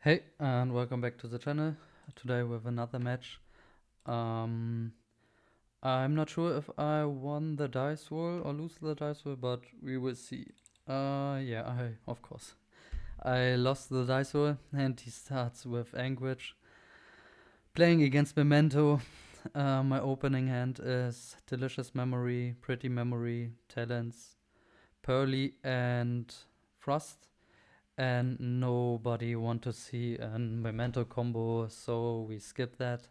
Hey, and welcome back to the channel. Today with another match. Um, I'm not sure if I won the dice roll or lose the dice roll, but we will see. Of course. I lost the dice roll, and he starts with Anguish. Playing against Memento. My opening hand is Delicious Memory, Pretty Memory, Talents, Purrely, and Frost. And nobody want to see a Memento combo, so we skip that.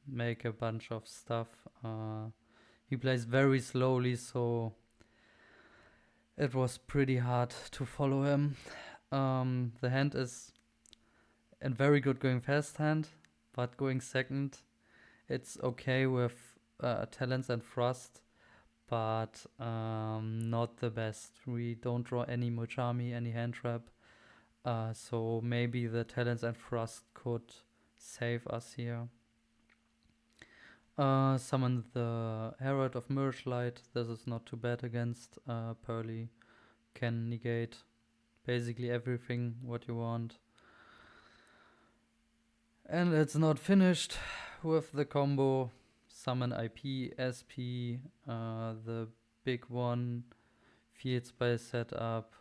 Make a bunch of stuff. He plays very slowly, so it was pretty hard to follow him. The hand is a very good going fast hand, but going second, it's okay with Talents and Frost, but not the best. We don't draw any Mochami, any hand trap. So maybe the Talents and Frost could save us here. Summon the Herald of Mirage Light. This is not too bad against Purrely. Can negate basically everything what you want. And it's not finished with the combo. Summon IP, SP, the big one, Field Spell setup,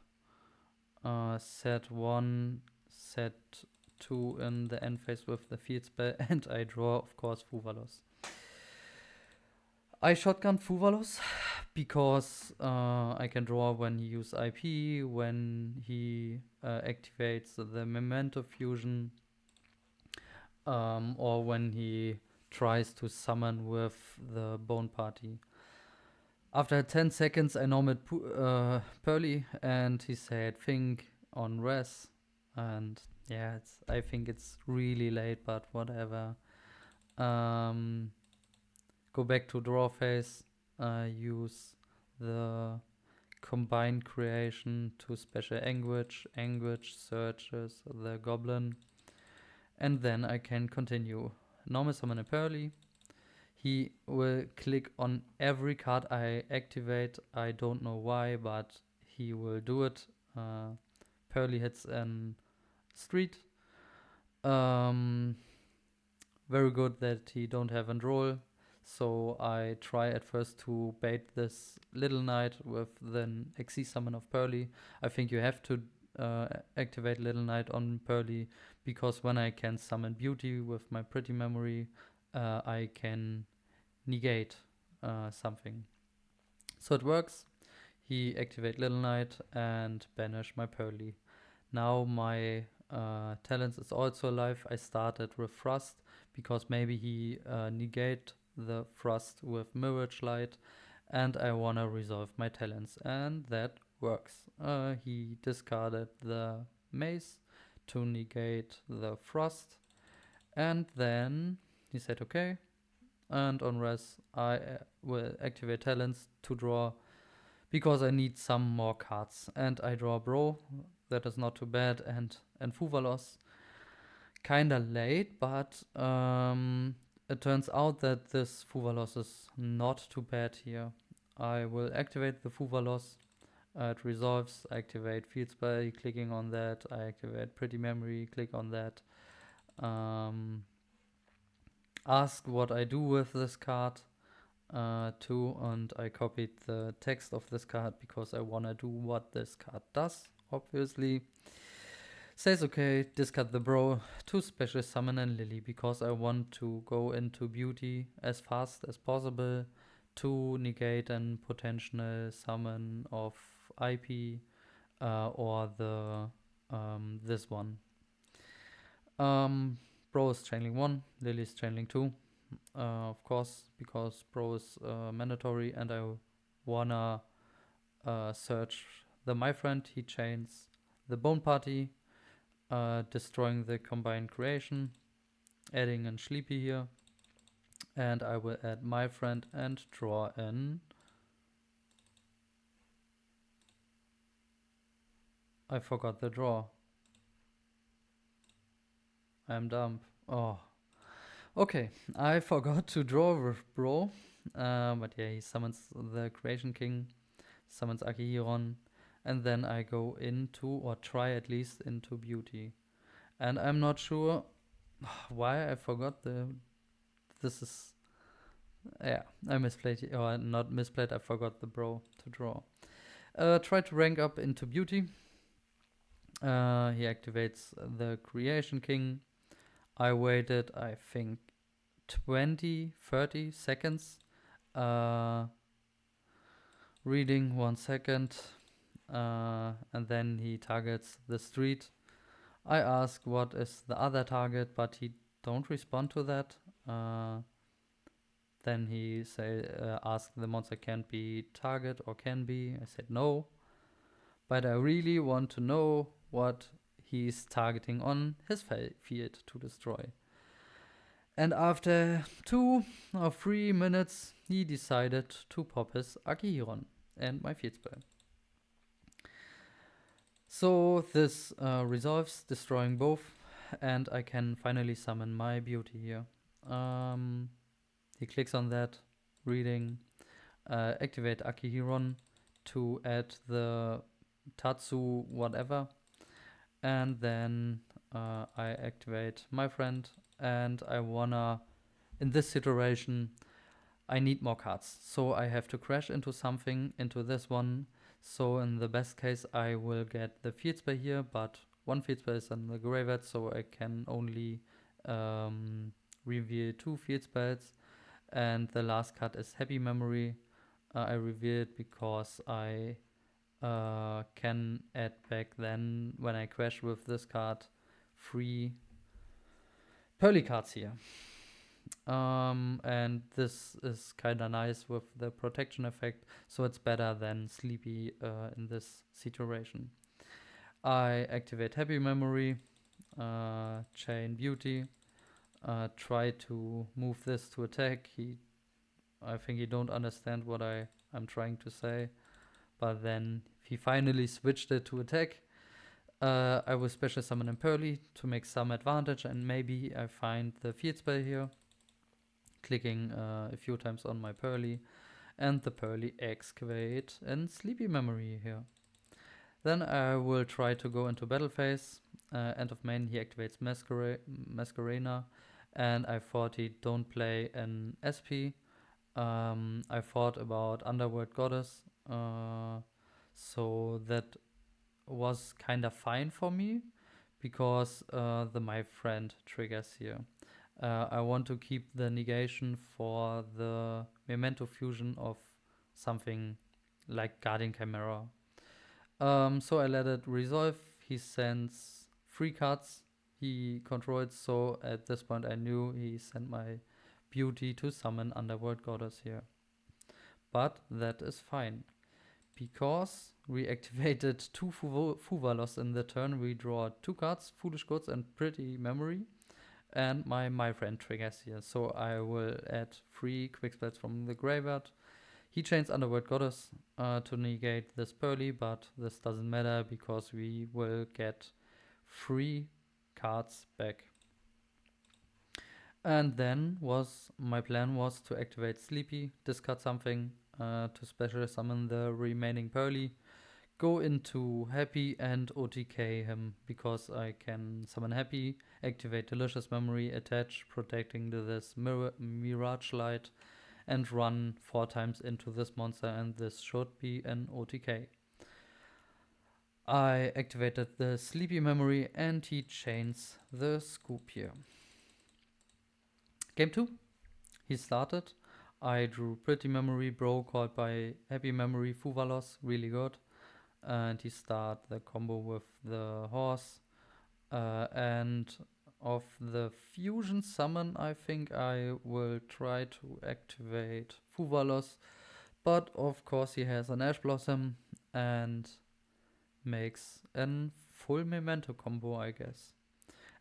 set 1, set 2 in the end phase with the Field Spell, and I draw, of course, Fuvalos. I shotgun Fuvalos because I can draw when he uses IP, when he activates the Memento fusion, or when he tries to summon with the Bone Party. After 10 seconds, I normed Purrely, and he said, think on res. And yeah, I think it's really late, but whatever. Go back to draw phase, use the combined creation to special Anguish searches the goblin, and then I can continue. Normal summon a Purrely. He will click on every card I activate. I don't know why, but he will do it. Purrely hits an street. Very good that he don't have a roll. So I try at first to bait this Little Knight with the XC summon of Purrely. I think you have to activate Little Knight on Purrely, because when I can summon Beauty with my Pretty Memory, I can negate something. So it works. He activate Little Knight and banish my Purrely. Now my Talents is also alive. I started with Frost because maybe he negate the Frost with Mirage Light, and I wanna resolve my Talents, and that works. He discarded the Mace to negate the Frost, and then he said okay, and on res I will activate Talents to draw, because I need some more cards, and I draw Bro. That is not too bad, and Fuvalos. Kinda late, but it turns out that this Fuvalos is not too bad here. I will activate the Fuvalos. It resolves. I activate Field Spell, clicking on that. I activate Pretty Memory, click on that. Ask what I do with this card too, and I copied the text of this card because I wanna do what this card does, obviously. Says okay, discard the Bro to special summon and Lily, because I want to go into Beauty as fast as possible to negate an potential summon of IP or the this one. Bro is channeling 1, Lily is channeling 2. Of course, because Bro is mandatory, and I wanna search the My Friend. He chains the Bone Party, destroying the combined creation, adding in Sleepy here, and I will add My Friend and draw in. I forgot the draw. I'm dumb. Oh. Okay, I forgot to draw with Bro. But yeah, he summons the Creation King, summons Akihiron, and then I go into, or try at least, into beauty. And I'm not sure why I forgot this is, yeah, I misplayed, or not misplayed, I forgot the bro to draw. Try to rank up into beauty. He activates the Creation King. I waited, I think, 20-30 seconds. Reading 1 second. And then he targets the street. I ask what is the other target, but he don't respond to that. Then he ask the monster can't be target or can be. I said no, but I really want to know what he's targeting on his field to destroy. And after 2 or 3 minutes, he decided to pop his Akihiron and my field spell. So this resolves, destroying both, and I can finally summon my beauty here. He clicks on that, reading, activate Akihiron to add the Tatsu whatever, and then I activate my friend, and I wanna, in this situation, I need more cards, so I have to crash into something, into this one. So in the best case I will get the field spell here, but one field spell is in the graveyard, so I can only reveal 2 field spells. And the last card is Happy Memory. I reveal it because I can add back then, when I crash with this card, 3 Purrely cards here. And this is kinda nice with the protection effect, so it's better than Sleepy in this situation. I activate Happy Memory, chain Beauty, try to move this to attack. I think he don't understand what I'm trying to say, but then he finally switched it to attack. I will special summon in Purrely to make some advantage, and maybe I find the field spell here. Clicking a few times on my Purrely, and the Purrely excavate and Sleepy Memory here. Then I will try to go into battle phase. End of main, he activates Masquerena, and I thought he don't play an SP. I thought about Underworld Goddess, so that was kinda fine for me, because the My Friend triggers here. I want to keep the negation for the Memento fusion of something like Guardian Chimera. So I let it resolve. He sends 3 cards he controls, so at this point I knew he sent my beauty to summon Underworld Goddess here. But that is fine, because we activated 2 Fuvalos in the turn. We draw 2 cards, Foolish Gods and Pretty Memory, and my friend triggers here. So I will add 3 quick spells from the graveyard. He chains Underworld Goddess to negate this Purrely, but this doesn't matter because we will get 3 cards back. And then my plan was to activate Sleepy, discard something to special summon the remaining Purrely, go into Happy and OTK him, because I can summon Happy, activate Delicious Memory, attach, protecting this Mirage Light, and run 4 times into this monster, and this should be an OTK. I activated the Sleepy Memory, and he chains the Scoop here. Game 2, he started. I drew Pretty Memory, bro, called by Happy Memory, Fuvalos, really good. And he start the combo with the horse. And of the fusion summon, I think I will try to activate Fuvalos. But of course he has an Ash Blossom and makes a full Memento combo, I guess.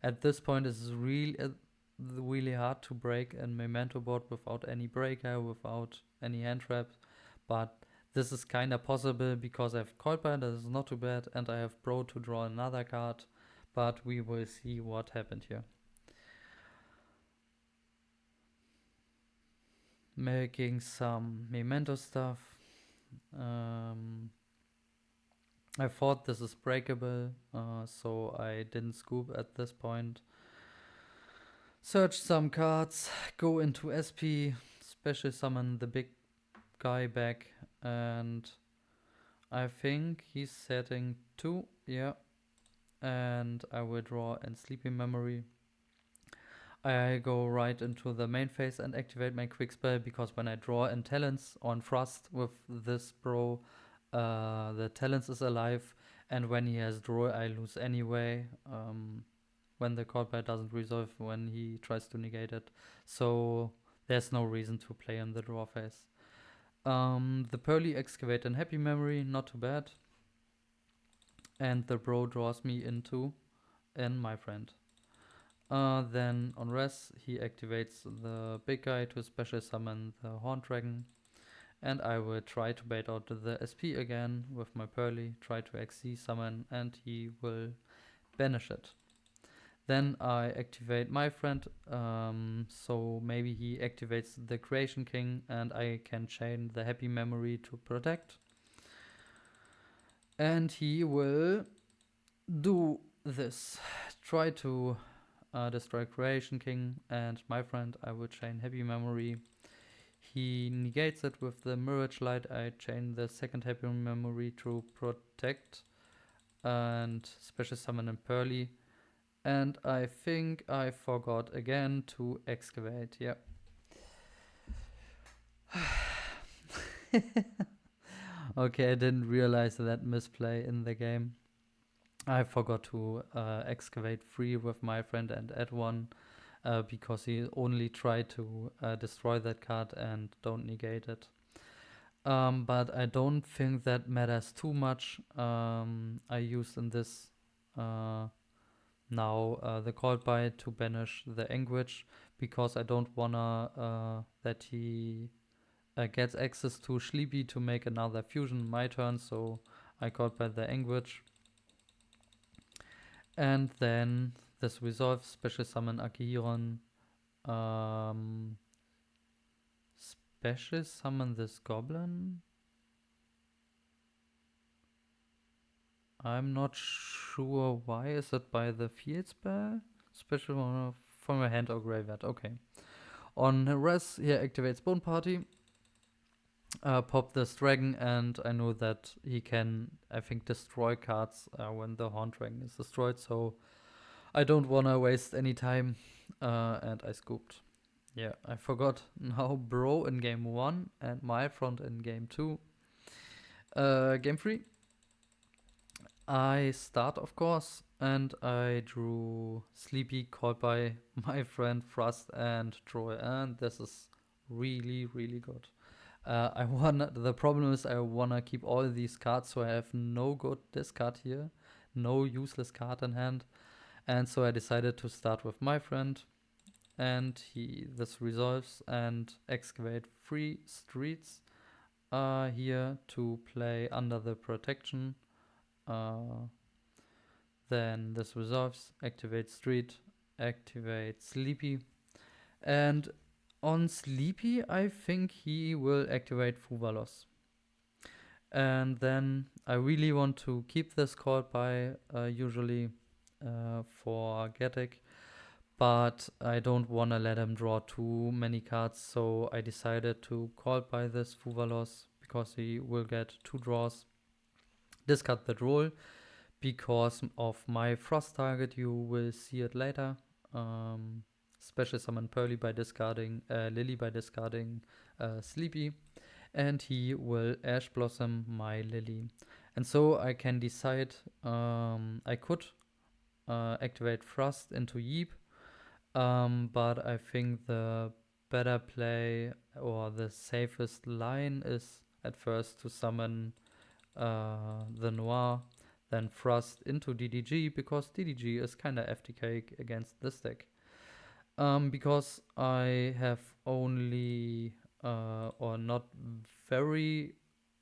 At this point it's really hard to break a Memento board without any breaker, without any hand traps. But this is kinda possible because I have Coilbind, that is not too bad, and I have Bro to draw another card. But we will see what happened here. Making some Memento stuff. I thought this is breakable, so I didn't scoop at this point. Search some cards, go into SP, special summon the big guy back, and I think he's setting 2, yeah. And I will draw in Sleepy Memory. I go right into the main phase and activate my quick spell, because when I draw in Talents on Frost with this bro, the Talents is alive, and when he has draw I lose anyway, when the card play doesn't resolve when he tries to negate it, so there's no reason to play in the draw phase. The Purrely excavate in Happy Memory, not too bad, and the bro draws me into in my friend. Then on res, he activates the big guy to special summon the Horn Dragon. And I will try to bait out the SP again with my Purrely, try to XC summon, and he will banish it. Then I activate my friend, so maybe he activates the Creation King and I can chain the Happy Memory to protect. And he will do this. Try to destroy Creation King, and my friend I will chain Happy Memory. He negates it with the Mirage Light. I chain the second Happy Memory to protect and special summon in Purrely. And I think I forgot again to excavate. Yeah. Okay, I didn't realize that misplay in the game. I forgot to excavate free with my friend and add one, because he only tried to destroy that card and don't negate it. But I don't think that matters too much. I used in this now the Cold Bite to banish the Anguish, because I don't wanna that he gets access to Sleepy to make another fusion my turn, so I Cold Bite the Anguish. And then this resolves, special summon Akihiron, special summon this goblin. I'm not sure why. Is it by the field spell? Special one from a hand or graveyard. Okay. On res, he activates Bone Party. Pop this dragon, and I know that he can, I think, destroy cards when the Horn Dragon is destroyed, so I don't want to waste any time, and I scooped. Yeah, I forgot. Now bro in game 1 and my front in game 2. Game 3. I start, of course, and I drew Sleepy, called by my friend Frost and Troy, and this is really, really good. The problem is I wanna keep all these cards, so I have no good discard here, no useless card in hand, and so I decided to start with my friend, and this resolves and excavate 3 streets here to play under the protection. Then this resolves, activate street, activate Sleepy, and on Sleepy I think he will activate Fuvalos. And then I really want to keep this called by usually for Getic, but I don't want to let him draw too many cards, so I decided to call by this Fuvalos because he will get 2 draws. Discard the roll because of my Frost target, you will see it later. Special summon Purrely by discarding Lily by discarding Sleepy, and he will Ash Blossom my Lily. And so I can decide, I could activate Frost into Yeep, but I think the better play or the safest line is at first to summon the Noir, then Frost into DDG, because DDG is kinda FTK against this deck. Because I have only or not very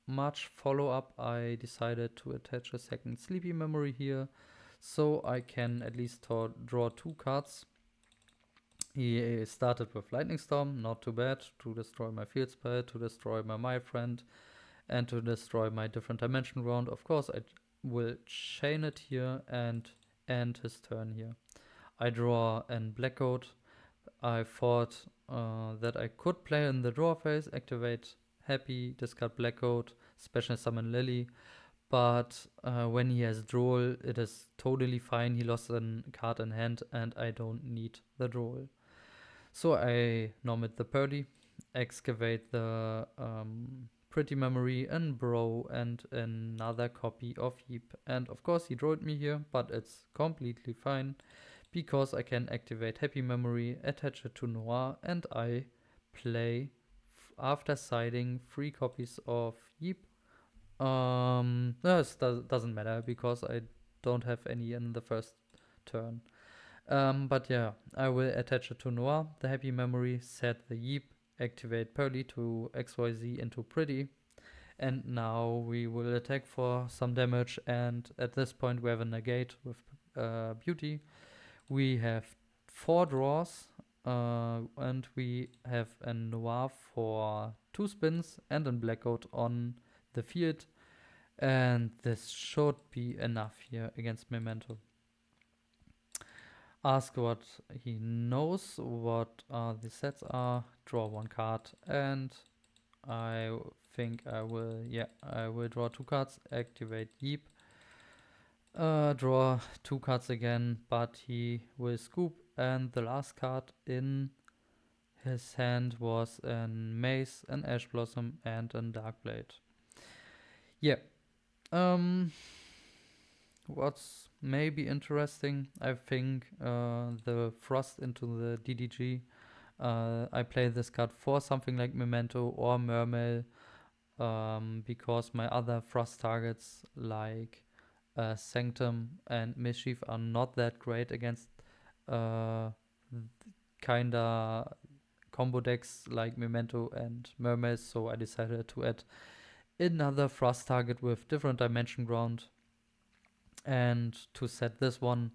much follow-up, I decided to attach a second Sleepy Memory here, so I can at least draw 2 cards. He started with Lightning Storm, not too bad, to destroy my field spell, to destroy my friend, and to destroy my different dimension round. Of course, I will chain it here and end his turn here. I draw an black coat. I thought that I could play in the draw phase, activate Happy, discard black coat, special summon Lily. But when he has draw, it is totally fine. He lost a card in hand and I don't need the draw. So I nomad the Purrely, excavate the pretty memory and Bro and another copy of Heap. And of course he drawed me here, but it's completely fine because I can activate Happy Memory, attach it to Noir, and I play after siding 3 copies of Heap. No, it doesn't matter because I don't have any in the first turn. But yeah, I will attach it to Noir, the Happy Memory, set the Yeep, activate Purrely to XYZ into Pretty. And now we will attack for some damage, and at this point we have a negate with Beauty. We have 4 draws, and we have a Noir for 2 spins and a Blackout on the field. And this should be enough here against Memento. Ask what he knows, what the sets are, draw 1 card, and I think I will draw 2 cards, activate Yeep, draw 2 cards again, but he will scoop, and the last card in his hand was a Mace, an Ash Blossom, and a Dark Blade. Yeah. What's maybe interesting, I think, the Frost into the DDG. I play this card for something like Memento or Mermail, because my other Frost targets like Sanctum and Mischief are not that great against kinda combo decks like Memento and Mermail, so I decided to add another Frost target with different dimension ground. And to set this one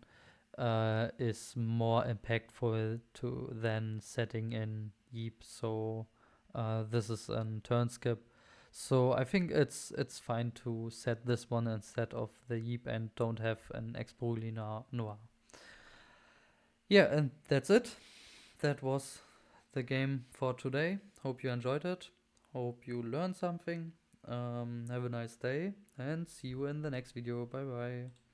is more impactful than setting in Yeep. So this is a turn skip. So I think it's fine to set this one instead of the Yeep and don't have an Expurrely Noir. Yeah, and that's it. That was the game for today. Hope you enjoyed it. Hope you learned something. Have a nice day and see you in the next video. Bye bye.